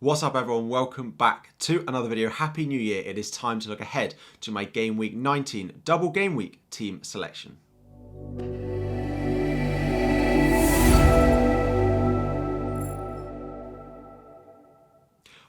What's up everyone, welcome back to another video. Happy New Year. It is time to look ahead to my Game Week 19 double Game Week team selection.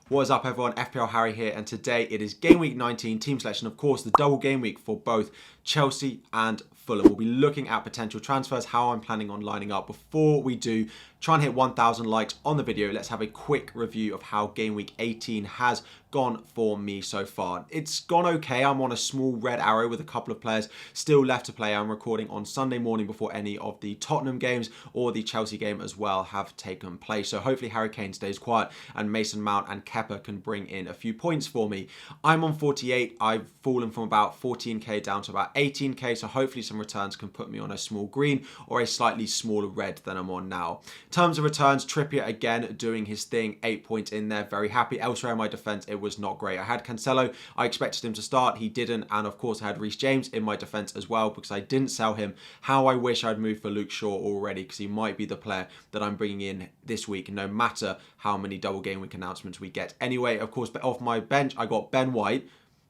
What is up everyone, FPL Harry here, and today it is Game Week 19 team selection, of course the double game week for both Chelsea and Fulham. We'll be looking at potential transfers, how I'm planning on lining up. Before we do, try and hit 1,000 likes on the video. Let's have a quick review of how Game Week 18 has gone for me so far. It's gone okay. I'm on a small red arrow with a couple of players still left to play. I'm recording on Sunday morning before any of the Tottenham games or the Chelsea game as well have taken place. So hopefully Harry Kane stays quiet and Mason Mount and Kepa can bring in a few points for me. I'm on 48. I've fallen from about 14k down to about 18k. So hopefully some returns can put me on a small green or a slightly smaller red than I'm on now. In terms of returns, Trippier again doing his thing, 8 points in there, very happy. Elsewhere in my defence, it was not great. I had Cancelo, I expected him to start, he didn't, and of course I had Reece James in my defence as well because I didn't sell him. How I wish I'd moved for Luke Shaw already, because he might be the player that I'm bringing in this week, no matter how many double game week announcements we get. Anyway, of course, off my bench, I got Ben White,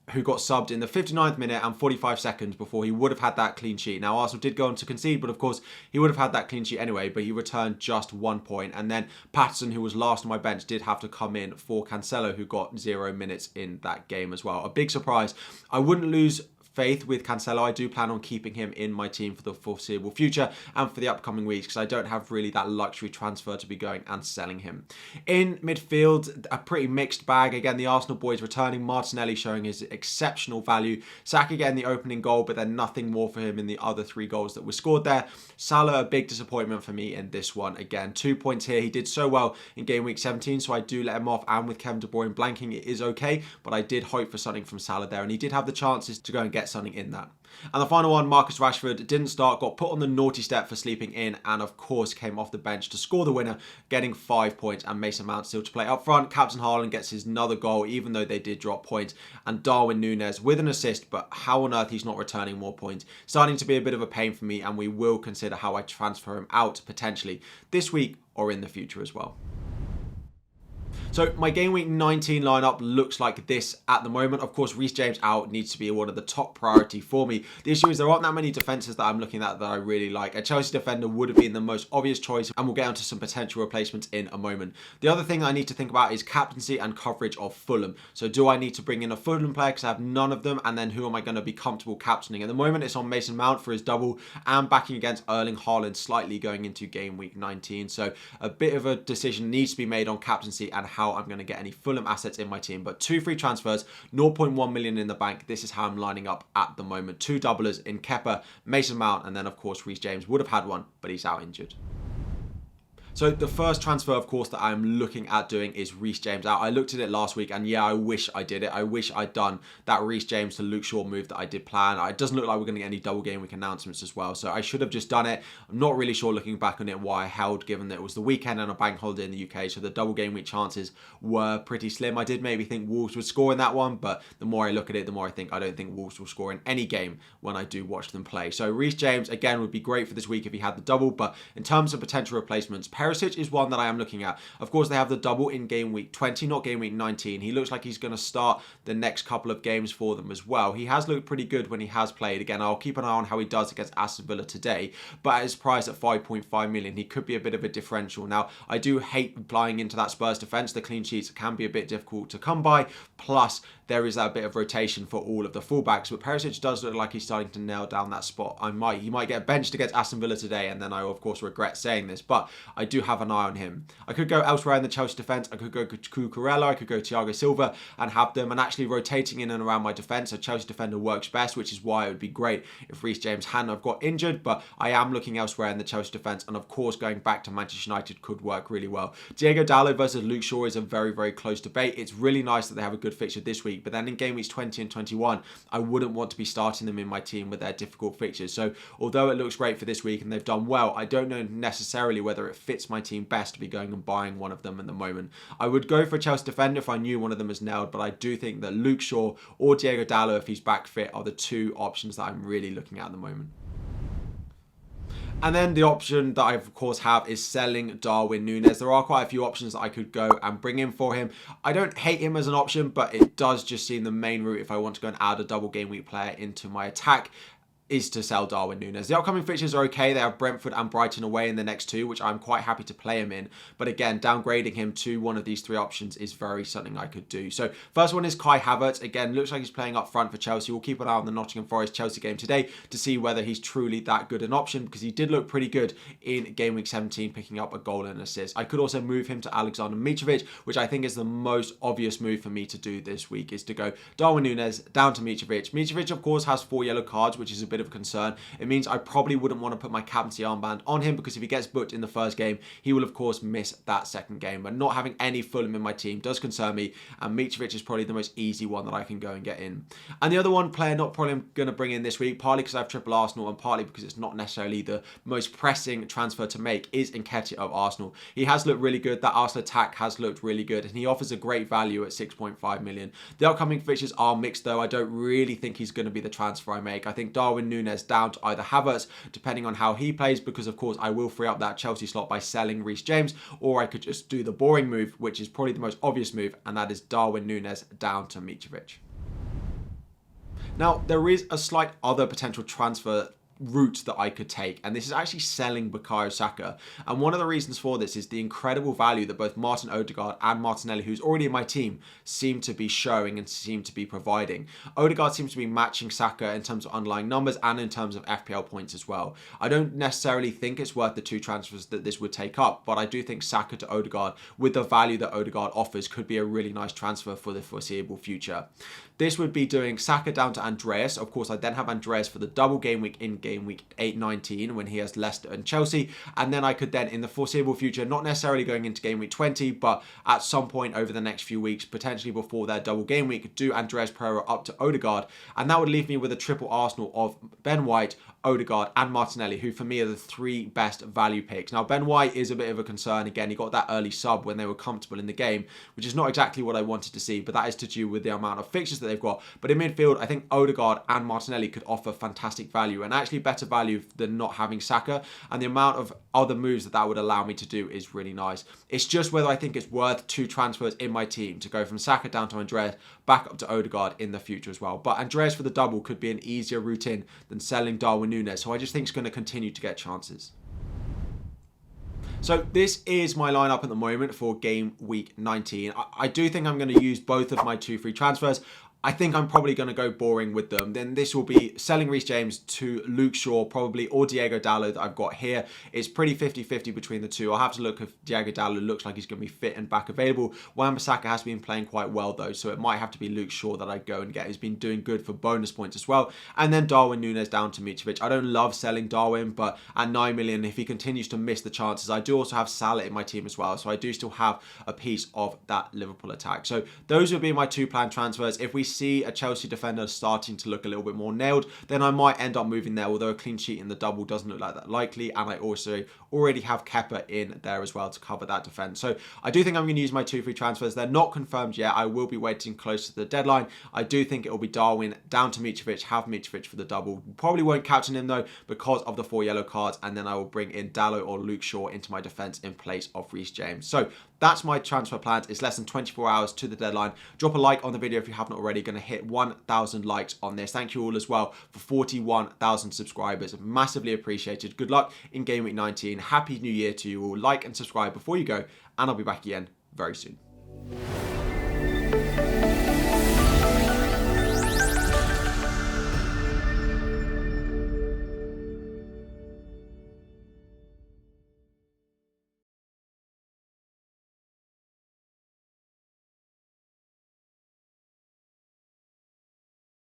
who got subbed in the 59th minute and 45 seconds before he would have had that clean sheet. Now, Arsenal did go on to concede, but of course, he would have had that clean sheet anyway, but he returned just 1 point. And then Patterson, who was last on my bench, did have to come in for Cancelo, who got 0 minutes in that game as well. A big surprise. I wouldn't lose faith with Cancelo. I do plan on keeping him in my team for the foreseeable future and for the upcoming weeks because I don't have really that luxury transfer to be going and selling him. In midfield, a pretty mixed bag. Again, the Arsenal boys returning. Martinelli showing his exceptional value. Saka getting the opening goal, but then nothing more for him in the other 3 goals that were scored there. Salah, a big disappointment for me in this one. Again, 2 points here. He did so well in game week 17, so I do let him off. And with Kevin De Bruyne blanking, it is okay, but I did hope for something from Salah there, and he did have the chances to go and get something in that. And the final one, Marcus Rashford, didn't start, got put on the naughty step for sleeping in, and of course came off the bench to score the winner, getting 5 points, and Mason Mount still to play up front. Captain Haaland gets his another goal, even though they did drop points, and Darwin Núñez with an assist, but how on earth he's not returning more points. Starting to be a bit of a pain for me, and we will consider how I transfer him out potentially this week or in the future as well. So my Game Week 19 lineup looks like this at the moment. Of course, Reece James out needs to be one of the top priority for me. The issue is there aren't that many defences that I'm looking at that I really like. A Chelsea defender would have been the most obvious choice, and we'll get onto some potential replacements in a moment. The other thing I need to think about is captaincy and coverage of Fulham. So do I need to bring in a Fulham player because I have none of them, and then who am I going to be comfortable captaining? At the moment, it's on Mason Mount for his double and backing against Erling Haaland slightly going into Game Week 19. So a bit of a decision needs to be made on captaincy and how I'm going to get any Fulham assets in my team. But 2 free transfers, 0.1 million in the bank. This is how I'm lining up at the moment. 2 doublers in Kepa, Mason Mount, and then of course Reece James would have had one, but he's out injured. So the first transfer, of course, that I'm looking at doing is Reece James out. I looked at it last week, and yeah, I wish I did it. I wish I'd done that Reece James to Luke Shaw move that I did plan. It doesn't look like we're going to get any double game week announcements as well, so I should have just done it. I'm not really sure looking back on it why I held, given that it was the weekend and a bank holiday in the UK, so the double game week chances were pretty slim. I did maybe think Wolves would score in that one, but the more I look at it, the more I think I don't think Wolves will score in any game when I do watch them play. So Reece James, again, would be great for this week if he had the double, but in terms of potential replacements, Perisic is one that I am looking at. Of course, they have the double in Game Week 20, not Game Week 19. He looks like he's going to start the next couple of games for them as well. He has looked pretty good when he has played. Again, I'll keep an eye on how he does against Aston Villa today, but at his price at 5.5 million, he could be a bit of a differential. Now, I do hate flying into that Spurs defence. The clean sheets can be a bit difficult to come by, plus there is that bit of rotation for all of the fullbacks, but Perisic does look like he's starting to nail down that spot. He might get benched against Aston Villa today, and then I will, of course, regret saying this, but I do have an eye on him. I could go elsewhere in the Chelsea defence. I could go Cucurella, I could go Thiago Silva and have them, and actually rotating in and around my defence. A Chelsea defender works best, which is why it would be great if Reece James hadn't have got injured, but I am looking elsewhere in the Chelsea defence, and of course going back to Manchester United could work really well. Diego Dalot versus Luke Shaw is a very, very close debate. It's really nice that they have a good fixture this week, but then in game weeks 20 and 21, I wouldn't want to be starting them in my team with their difficult fixtures. So although it looks great for this week and they've done well, I don't know necessarily whether it fits my team best to be going and buying one of them at the moment. I would go for a Chelsea defender if I knew one of them is nailed, but I do think that Luke Shaw or Diego Dalot, if he's back fit, are the 2 options that I'm really looking at the moment. And then the option that I, of course, have is selling Darwin Núñez. There are quite a few options that I could go and bring in for him. I don't hate him as an option, but it does just seem the main route if I want to go and add a double game week player into my attack is to sell Darwin Núñez. The upcoming fixtures are okay. They have Brentford and Brighton away in the next two, which I'm quite happy to play him in. But again, downgrading him to one of these three options is very something I could do. So first one is Kai Havertz. Again, looks like he's playing up front for Chelsea. We'll keep an eye on the Nottingham Forest Chelsea game today to see whether he's truly that good an option, because he did look pretty good in game week 17, picking up a goal and an assist. I could also move him to Alexander Mitrovic, which I think is the most obvious move for me to do this week, is to go Darwin Núñez down to Mitrovic. Mitrovic, of course, has 4 yellow cards, which is a bit of a concern. It means I probably wouldn't want to put my captaincy armband on him, because if he gets booked in the first game, he will of course miss that second game. But not having any Fulham in my team does concern me, and Mitrovic is probably the most easy one that I can go and get in. And the other one player not probably I'm going to bring in this week, partly because I have triple Arsenal and partly because it's not necessarily the most pressing transfer to make, is Nketiah of Arsenal. He has looked really good. That Arsenal attack has looked really good, and he offers a great value at 6.5 million. The upcoming fixtures are mixed though. I don't really think he's going to be the transfer I make. I think Darwin Núñez down to either Havertz, depending on how he plays, because of course I will free up that Chelsea slot by selling Reece James, or I could just do the boring move, which is probably the most obvious move, and that is Darwin Núñez down to Mitrovic. Now, there is a slight other potential transfer route that I could take, and this is actually selling Bukayo Saka. And one of the reasons for this is the incredible value that both Martin Odegaard and Martinelli, who's already in my team, seem to be showing and seem to be providing. Odegaard seems to be matching Saka in terms of underlying numbers and in terms of FPL points as well. I don't necessarily think it's worth the two transfers that this would take up, but I do think Saka to Odegaard, with the value that Odegaard offers, could be a really nice transfer for the foreseeable future. This would be doing Saka down to Andreas. Of course, I then have Andreas for the double game week in game week 19 when he has Leicester and Chelsea. And then I could then, in the foreseeable future, not necessarily going into game week 20, but at some point over the next few weeks, potentially before their double game week, do Andreas Pereira up to Odegaard. And that would leave me with a triple Arsenal of Ben White, Odegaard and Martinelli, who for me are the three best value picks. Now, Ben White is a bit of a concern. Again, he got that early sub when they were comfortable in the game, which is not exactly what I wanted to see, but that is to do with the amount of fixtures that they've got. But in midfield, I think Odegaard and Martinelli could offer fantastic value, and actually better value than not having Saka, and the amount of other moves that would allow me to do is really nice. It's just whether I think it's worth two transfers in my team to go from Saka down to Andreas, back up to Odegaard in the future as well. But Andreas for the double could be an easier route in than selling Darwin Núñez, so I just think it's going to continue to get chances. So this is my lineup at the moment for game week 19. I do think I'm going to use both of my two free transfers. I think I'm probably going to go boring with them. Then this will be selling Reece James to Luke Shaw, probably, or Diogo Dalot that I've got here. It's pretty 50-50 between the two. I'll have to look if Diogo Dalot looks like he's going to be fit and back available. Wan-Bissaka has been playing quite well though, so it might have to be Luke Shaw that I go and get. He's been doing good for bonus points as well. And then Darwin Núñez down to Mitrovic. I don't love selling Darwin, but at 9 million, if he continues to miss the chances, I do also have Salah in my team as well, so I do still have a piece of that Liverpool attack. So those would be my two planned transfers. If we see a Chelsea defender starting to look a little bit more nailed, then I might end up moving there, although a clean sheet in the double doesn't look like that likely, and I also already have Kepa in there as well to cover that defense. So I do think I'm going to use my two free transfers. They're not confirmed yet. I will be waiting close to the deadline. I do think it will be Darwin down to Mitrovic, have Mitrovic for the double. Probably won't captain him though because of the 4 yellow cards, and then I will bring in Dalot or Luke Shaw into my defense in place of Reece James. So that's my transfer plans. It's less than 24 hours to the deadline. Drop a like on the video if you haven't already. Going to hit 1,000 likes on this. Thank you all as well for 41,000 subscribers. Massively appreciated. Good luck in Game Week 19. Happy New Year to you all. Like and subscribe before you go, and I'll be back again very soon.